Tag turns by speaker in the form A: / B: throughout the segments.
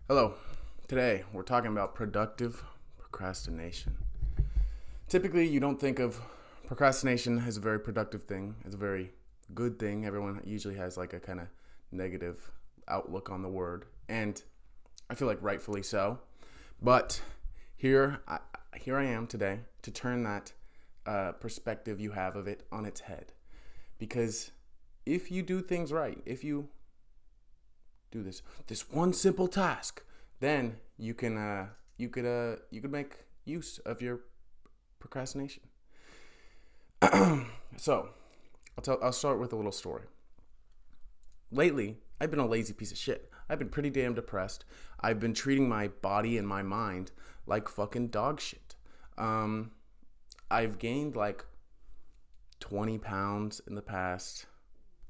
A: Hello. Today we're talking about productive procrastination. Typically, you don't think of procrastination as a very productive thing, as a very good thing. Everyone usually has like a kind of negative outlook on the word, and I feel like rightfully so. But here I am today to turn that perspective you have of it on its head. Because if you do things right, if you do this one simple task, then you could make use of your procrastination. So I'll start with a little story. Lately, I've been a lazy piece of shit. I've been pretty damn depressed. I've been treating my body and my mind like fucking dog shit. I've gained like 20 pounds in the past,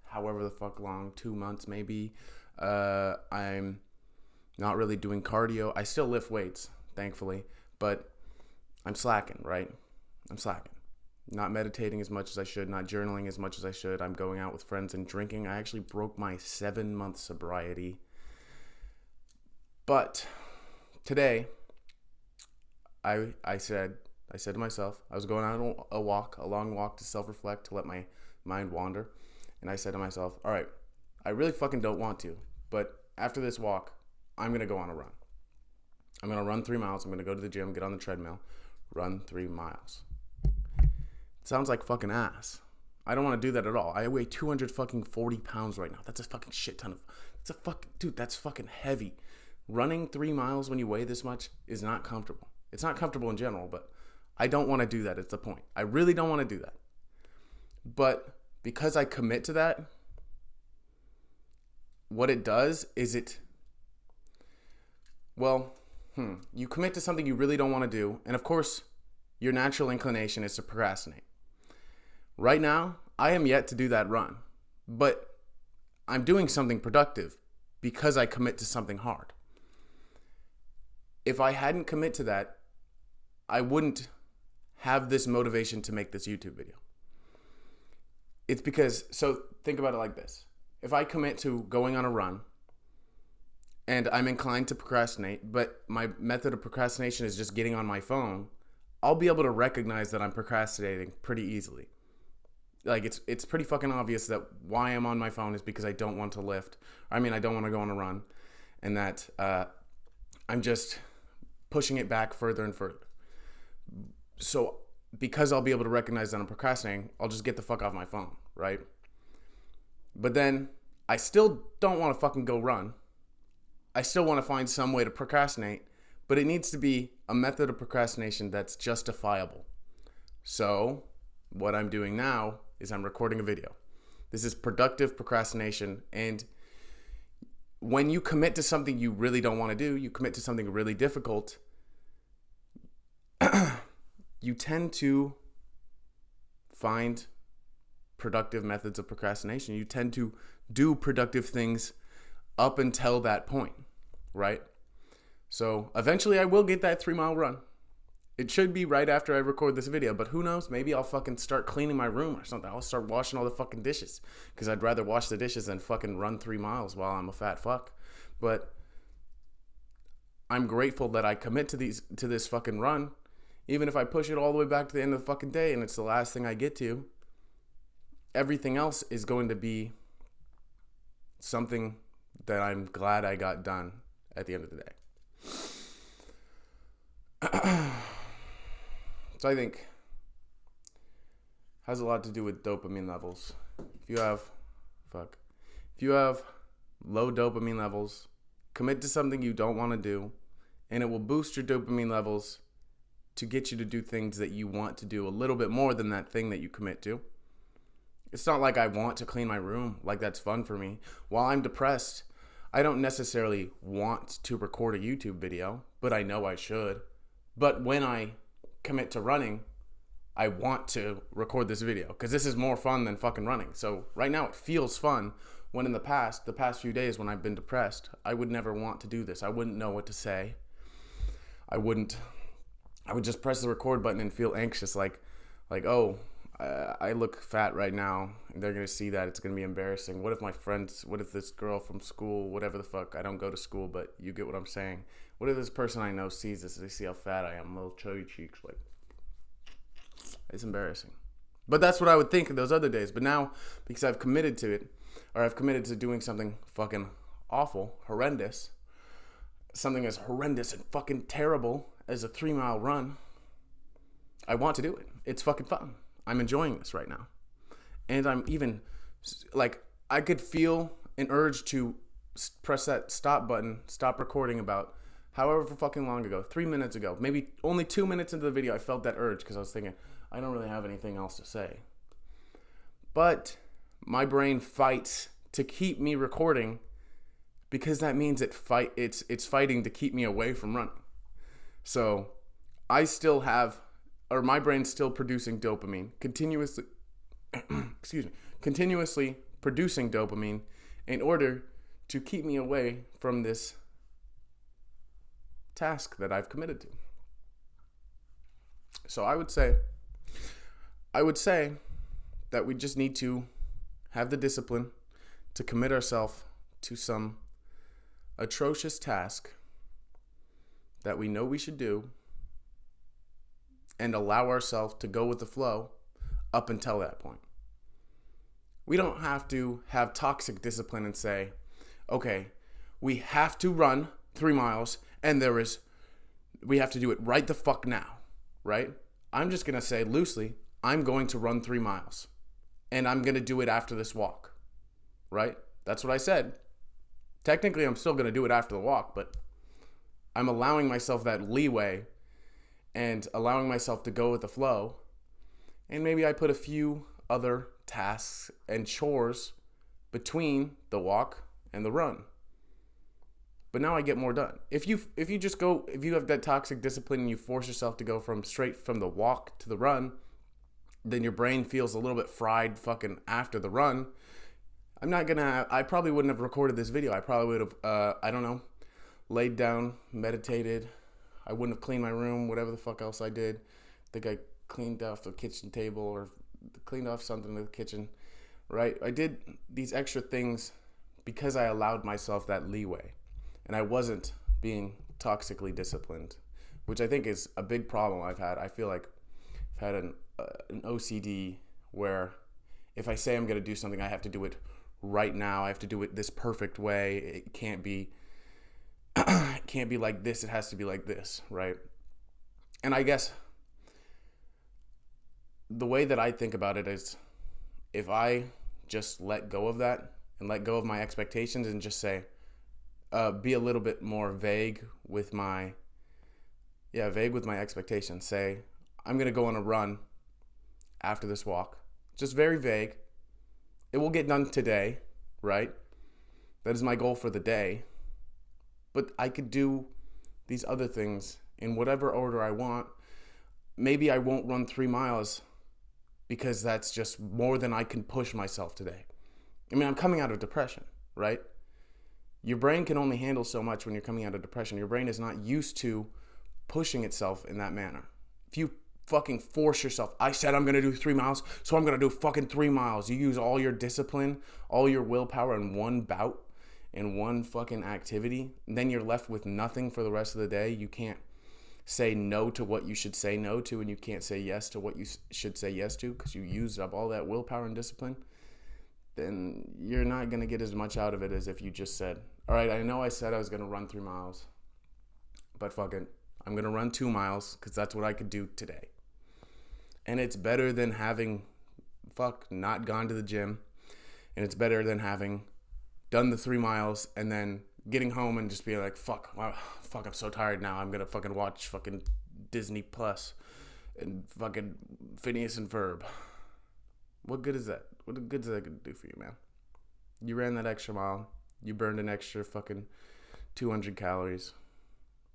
A: however the fuck long, 2 months maybe. I'm not really doing cardio. I still lift weights, thankfully, but I'm slacking, right? I'm slacking. Not meditating as much as I should, not journaling as much as I should. I'm going out with friends and drinking. I actually broke my 7-month sobriety. But today, I said to myself, I was going on a long walk to self-reflect, to let my mind wander. And I said to myself, all right, I really fucking don't want to, but after this walk, I'm going to go on a run. I'm going to run 3 miles. I'm going to go to the gym, get on the treadmill, run 3 miles. It sounds like fucking ass. I don't want to do that at all. I weigh 240 pounds right now. That's a fucking shit ton of, dude, that's fucking heavy. Running 3 miles when you weigh this much is not comfortable. It's not comfortable in general, but I don't want to do that. It's the point. I really don't want to do that. But because I commit to that, what it does is you commit to something you really don't want to do, and of course, your natural inclination is to procrastinate. Right now, I am yet to do that run, but I'm doing something productive because I commit to something hard. If I hadn't commit to that, I wouldn't have this motivation to make this YouTube video. It's because, so think about it like this. If I commit to going on a run and I'm inclined to procrastinate, but my method of procrastination is just getting on my phone, I'll be able to recognize that I'm procrastinating pretty easily. Like it's pretty fucking obvious that why I'm on my phone is because I don't want to lift. I don't want to go on a run, and that I'm just pushing it back further and further. So because I'll be able to recognize that I'm procrastinating, I'll just get the fuck off my phone, right? But then I still don't want to fucking go run. I still want to find some way to procrastinate, but it needs to be a method of procrastination that's justifiable. So what I'm doing now is I'm recording a video. This is productive procrastination. And when you commit to something you really don't want to do, you commit to something really difficult, you tend to find productive methods of procrastination. You tend to do productive things up until that point, right? So eventually I will get that 3-mile run. It should be right after I record this video, but who knows? Maybe I'll fucking start cleaning my room or something. I'll start washing all the fucking dishes because I'd rather wash the dishes than fucking run 3 miles while I'm a fat fuck. But I'm grateful that I commit to this fucking run, even if I push it all the way back to the end of the fucking day and it's the last thing I get to. Everything else is going to be something that I'm glad I got done at the end of the day. So I think has a lot to do with dopamine levels. If you have low dopamine levels, commit to something you don't want to do, and it will boost your dopamine levels to get you to do things that you want to do a little bit more than that thing that you commit to. It's not like I want to clean my room, like that's fun for me. While I'm depressed, I don't necessarily want to record a YouTube video, but I know I should. But when I commit to running, I want to record this video because this is more fun than fucking running. So right now it feels fun, when in the past few days when I've been depressed, I would never want to do this. I wouldn't know what to say. I would just press the record button and feel anxious, like, oh, I look fat right now, and they're gonna see that. It's gonna be embarrassing. What if this girl from school, whatever the fuck, I don't go to school, but you get what I'm saying. What if this person I know sees this, they see how fat I am, little chubby cheeks, like, it's embarrassing. But that's what I would think of those other days. But now, because I've committed to it, or I've committed to doing something fucking awful, horrendous, something as horrendous and fucking terrible as a 3-mile run, I want to do it. It's fucking fun. I'm enjoying this right now. And I'm even, like, I could feel an urge to press that stop button, stop recording about however fucking long ago, 3 minutes ago, maybe only 2 minutes into the video, I felt that urge because I was thinking, I don't really have anything else to say. But my brain fights to keep me recording because that means it's fighting to keep me away from running. So I still have, or my brain's still producing dopamine, continuously producing dopamine in order to keep me away from this task that I've committed to. So I would say that we just need to have the discipline to commit ourselves to some atrocious task that we know we should do and allow ourselves to go with the flow up until that point. We don't have to have toxic discipline and say, okay, we have to run 3 miles and we have to do it right the fuck now, right? I'm just going to say loosely, I'm going to run 3 miles and I'm going to do it after this walk, right? That's what I said. Technically, I'm still going to do it after the walk, but I'm allowing myself that leeway and allowing myself to go with the flow. And maybe I put a few other tasks and chores between the walk and the run. But now I get more done. If you have that toxic discipline and you force yourself to go straight from the walk to the run, then your brain feels a little bit fried fucking after the run. I probably wouldn't have recorded this video. I probably would have, laid down, meditated. I wouldn't have cleaned my room, whatever the fuck else I did. I think I cleaned off the kitchen table or cleaned off something in the kitchen, right? I did these extra things because I allowed myself that leeway. And I wasn't being toxically disciplined, which I think is a big problem I've had. I feel like I've had an OCD where if I say I'm going to do something, I have to do it right now. I have to do it this perfect way. It can't be like this. It has to be like this, right? And I guess the way that I think about it is if I just let go of that and let go of my expectations and just say, be a little bit more vague with my expectations. Say, I'm going to go on a run after this walk. Just very vague. It will get done today, right? That is my goal for the day. But I could do these other things in whatever order I want. Maybe I won't run 3 miles because that's just more than I can push myself today. I mean, I'm coming out of depression, right? Your brain can only handle so much when you're coming out of depression. Your brain is not used to pushing itself in that manner. If you fucking force yourself, I said I'm going to do 3 miles, so I'm going to do fucking 3 miles. You use all your discipline, all your willpower in one bout, in one fucking activity, and then you're left with nothing for the rest of the day. You can't say no to what you should say no to, and you can't say yes to what you should say yes to because you used up all that willpower and discipline. Then you're not going to get as much out of it as if you just said, all right, I know I said I was going to run 3 miles, but fuck it. I'm going to run 2 miles because that's what I could do today. And it's better than having, not gone to the gym. And it's better than having done the 3 miles and then getting home and just being like, I'm so tired now. I'm going to fucking watch fucking Disney Plus and fucking Phineas and Ferb. What good is that? What good is that going to do for you, man? You ran that extra mile. You burned an extra fucking 200 calories.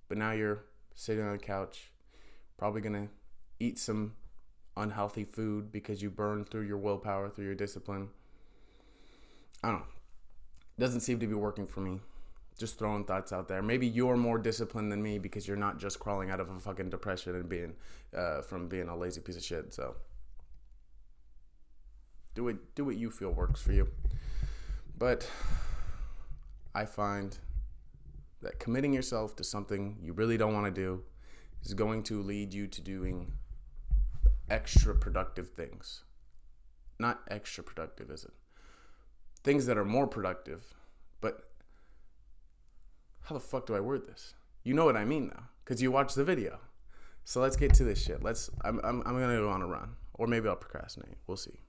A: But now you're sitting on the couch, probably going to eat some unhealthy food because you burned through your willpower, through your discipline. I don't know. Doesn't seem to be working for me. Just throwing thoughts out there. Maybe you're more disciplined than me because you're not just crawling out of a fucking depression and being from being a lazy piece of shit. So Do what you feel works for you. But I find that committing yourself to something you really don't want to do is going to lead you to doing extra productive things. Not extra productive, is it? Things that are more productive. But how the fuck do I word this? You know what I mean now, because you watched the video. So let's get to this shit. I'm gonna go on a run, or maybe I'll procrastinate. We'll see.